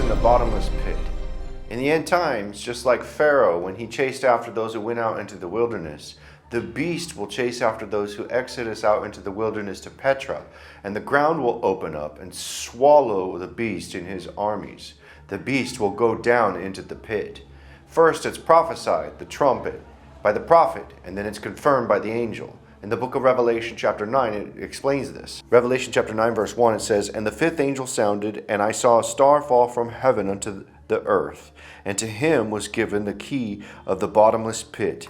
in the bottomless pit. In the end times, just like Pharaoh, when he chased after those who went out into the wilderness, the beast will chase after those who exodus out into the wilderness to Petra, and the ground will open up and swallow the beast in his armies. The beast will go down into the pit. First, it's prophesied, the trumpet, by the prophet, and then it's confirmed by the angel. In the book of Revelation chapter 9, it explains this. Revelation chapter 9 verse 1, it says, "And the fifth angel sounded, and I saw a star fall from heaven unto the earth, and to him was given the key of the bottomless pit.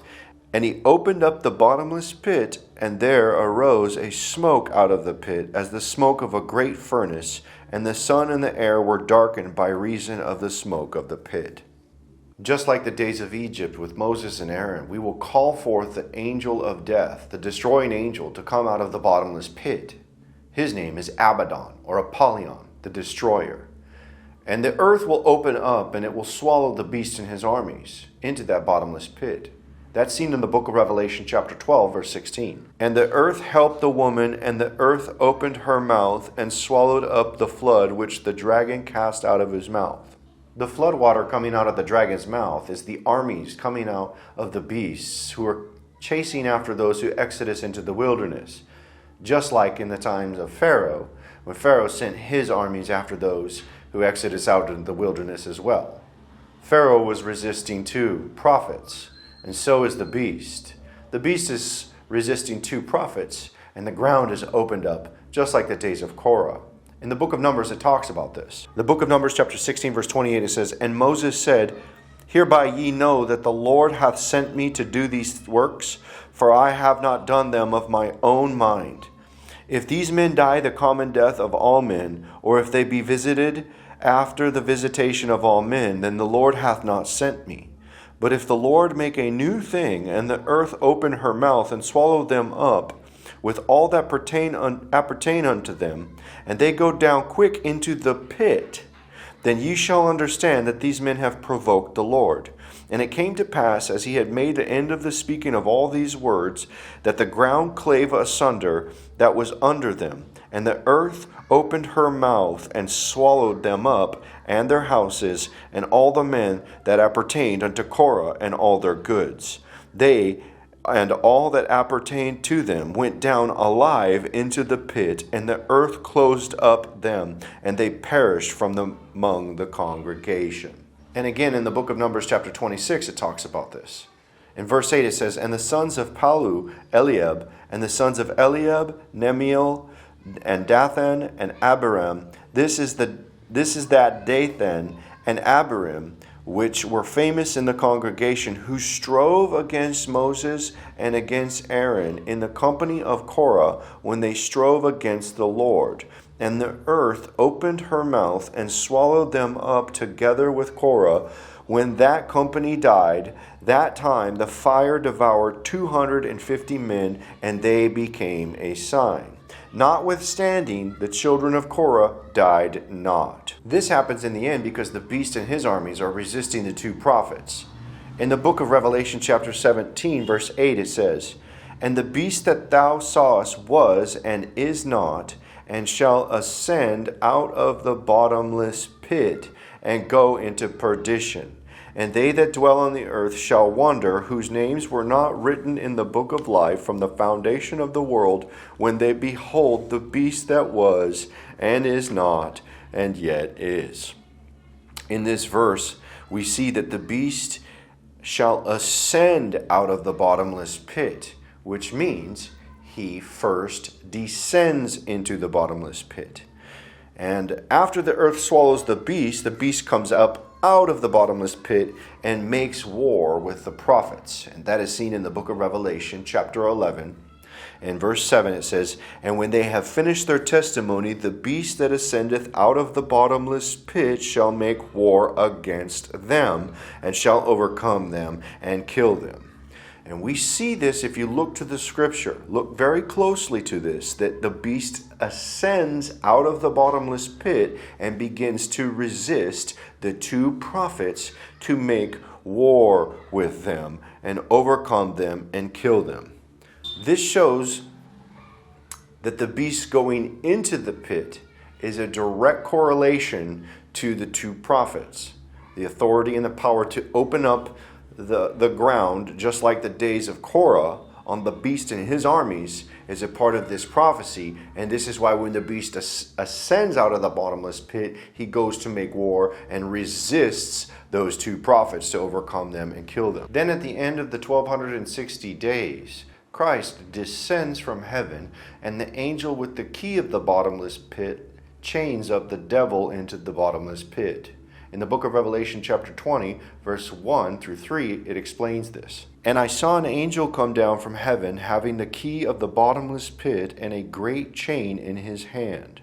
And he opened up the bottomless pit, and there arose a smoke out of the pit, as the smoke of a great furnace, and the sun and the air were darkened by reason of the smoke of the pit." Just like the days of Egypt with Moses and Aaron, we will call forth the angel of death, the destroying angel, to come out of the bottomless pit. His name is Abaddon, or Apollyon, the destroyer. And the earth will open up, and it will swallow the beast and his armies into that bottomless pit. That's seen in the book of Revelation chapter 12, verse 16. "And the earth helped the woman, and the earth opened her mouth, and swallowed up the flood which the dragon cast out of his mouth." The flood water coming out of the dragon's mouth is the armies coming out of the beasts who are chasing after those who exodus into the wilderness. Just like in the times of Pharaoh, when Pharaoh sent his armies after those who exodus out into the wilderness as well. Pharaoh was resisting two prophets, and so is the beast. The beast is resisting two prophets, and the ground is opened up, just like the days of Korah. In the book of Numbers, it talks about this. The book of Numbers, chapter 16, verse 28, it says, "And Moses said, Hereby ye know that the Lord hath sent me to do these works, for I have not done them of my own mind. If these men die the common death of all men, or if they be visited after the visitation of all men, then the Lord hath not sent me. But if the Lord make a new thing, and the earth open her mouth, and swallow them up, with all that appertain unto them, and they go down quick into the pit, then ye shall understand that these men have provoked the Lord. And it came to pass, as he had made the end of the speaking of all these words, that the ground clave asunder that was under them, and the earth opened her mouth, and swallowed them up, and their houses, and all the men that appertained unto Korah, and all their goods. They and all that appertained to them went down alive into the pit, and the earth closed up them, and they perished from among the congregation." And again in the book of Numbers chapter 26, it talks about this. In verse 8 it says, "And the sons of Palu, Eliab, and the sons of Eliab, Nemiel, and Dathan, and Abiram. This is that Dathan and Abiram, which were famous in the congregation, who strove against Moses and against Aaron in the company of Korah, when they strove against the Lord. And the earth opened her mouth and swallowed them up together with Korah. When that company died, that time the fire devoured 250 men, and they became a sign. Notwithstanding, the children of Korah died not." This happens in the end because the beast and his armies are resisting the two prophets. In the book of Revelation chapter 17, verse 8, it says, "And the beast that thou sawest was and is not, and shall ascend out of the bottomless pit, and go into perdition. And they that dwell on the earth shall wonder, whose names were not written in the book of life from the foundation of the world, when they behold the beast that was, and is not, and yet is." In this verse, we see that the beast shall ascend out of the bottomless pit, which means he first descends into the bottomless pit. And after the earth swallows the beast comes up out of the bottomless pit and makes war with the prophets. And that is seen in the book of Revelation, chapter 11. In verse 7 it says, "And when they have finished their testimony, the beast that ascendeth out of the bottomless pit shall make war against them, and shall overcome them, and kill them." And we see this if you look to the scripture. Look very closely to this, that the beast ascends out of the bottomless pit and begins to resist the two prophets to make war with them and overcome them and kill them. This shows that the beast going into the pit is a direct correlation to the two prophets. The authority and the power to open up the ground, just like the days of Korah, on the beast and his armies, is a part of this prophecy. And this is why when the beast ascends out of the bottomless pit, he goes to make war and resists those two prophets to overcome them and kill them. Then at the end of the 1260 days, Christ descends from heaven, and the angel with the key of the bottomless pit chains up the devil into the bottomless pit. In the book of Revelation chapter 20, verse 1 through 3, it explains this. And I saw an angel come down from heaven, having the key of the bottomless pit and a great chain in his hand.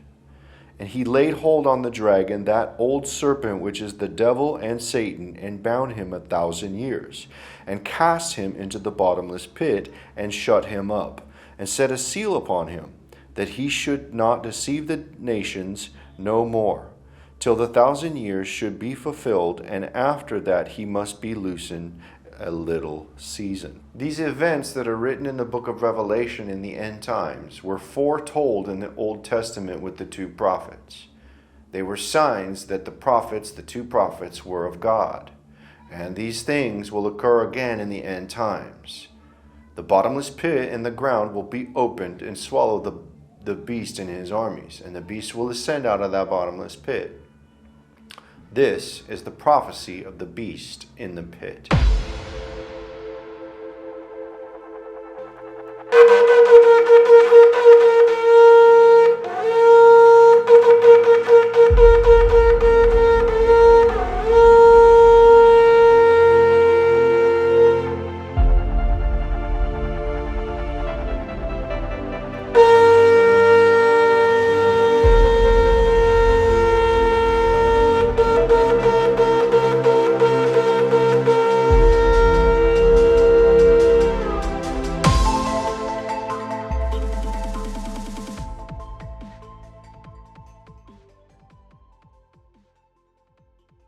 And he laid hold on the dragon, that old serpent which is the devil and Satan, and bound him 1,000 years, and cast him into the bottomless pit, and shut him up, and set a seal upon him, that he should not deceive the nations no more, till the 1,000 years should be fulfilled, and after that he must be loosened a little season. These events that are written in the book of Revelation in the end times were foretold in the Old Testament with the two prophets. They were signs that the two prophets, were of God. And these things will occur again in the end times. The bottomless pit and the ground will be opened and swallow the beast and his armies, and the beast will ascend out of that bottomless pit. This is the prophecy of the beast in the pit.